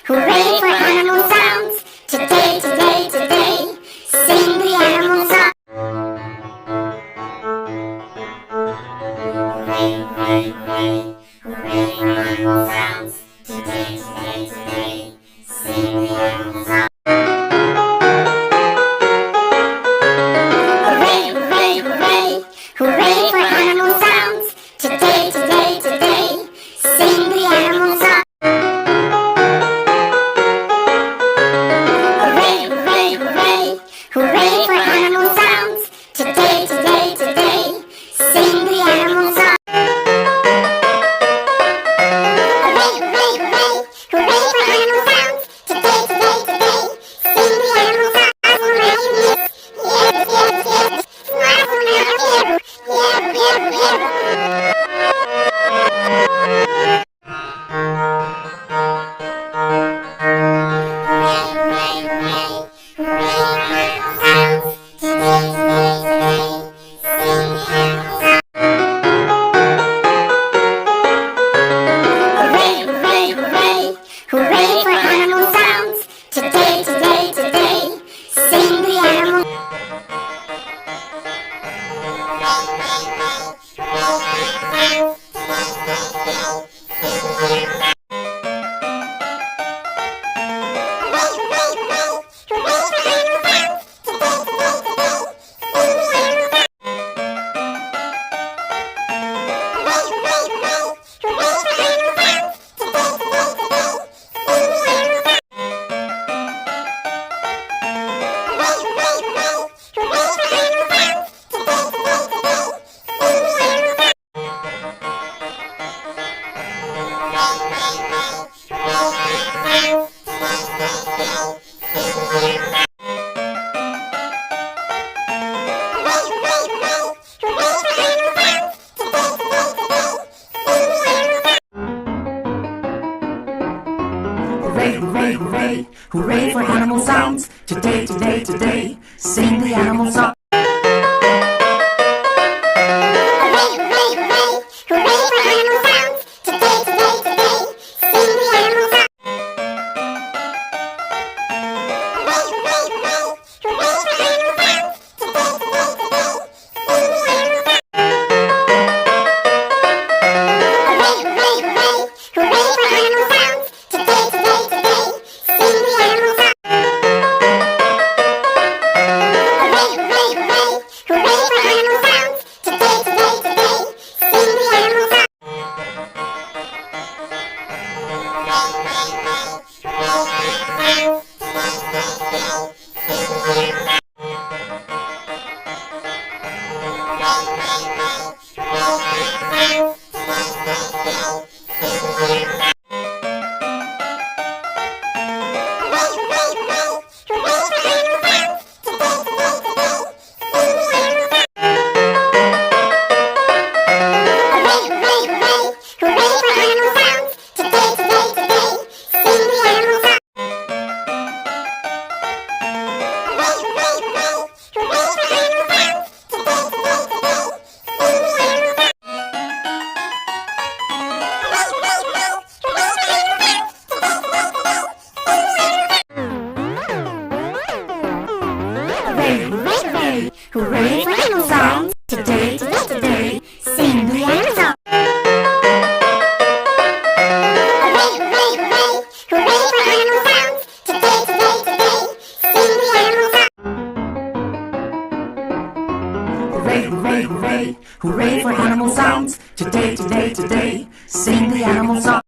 Hooray for animal sounds! Today, today, today, sing the animal song. Hooray, hooray, hooray, hooray for animal sounds. Today, today, today, sing the animal song. Hooray, hooray, hooray, hooray for animal sounds. Today, today, today, sing the animal song. Hooray for animal sounds! Today, today, today, sing the animal song. Hooray, hooray, hooray, hooray for animal sounds! Today, today, today, sing the animal song. Hooray for animal sounds! Today, today, today, sing the animal. Hooray, hooray, hooray, hooray for animal sounds. Today, today, today, sing the animal song. Hooray, hooray, hooray, hooray for animal sounds! Today, today, today, sing the animal song. Hooray, hooray, hooray, hooray for animal sounds! Today, today, today, sing the animal song. Hooray, hooray, hooray, hooray for animal sounds! Today, today, today, sing the animal song. Hooray, hooray, hooray, hooray for animal sounds! Today, today, today, sing the animal song. Hooray for animal sounds! Today, today, today, sing the animal song. Hooray, hooray, hooray, hooray for animal sounds! Today, today, today, sing the animal song. Hooray, hooray, hooray, hooray for animal sounds. Today, today, today, sing the animal song.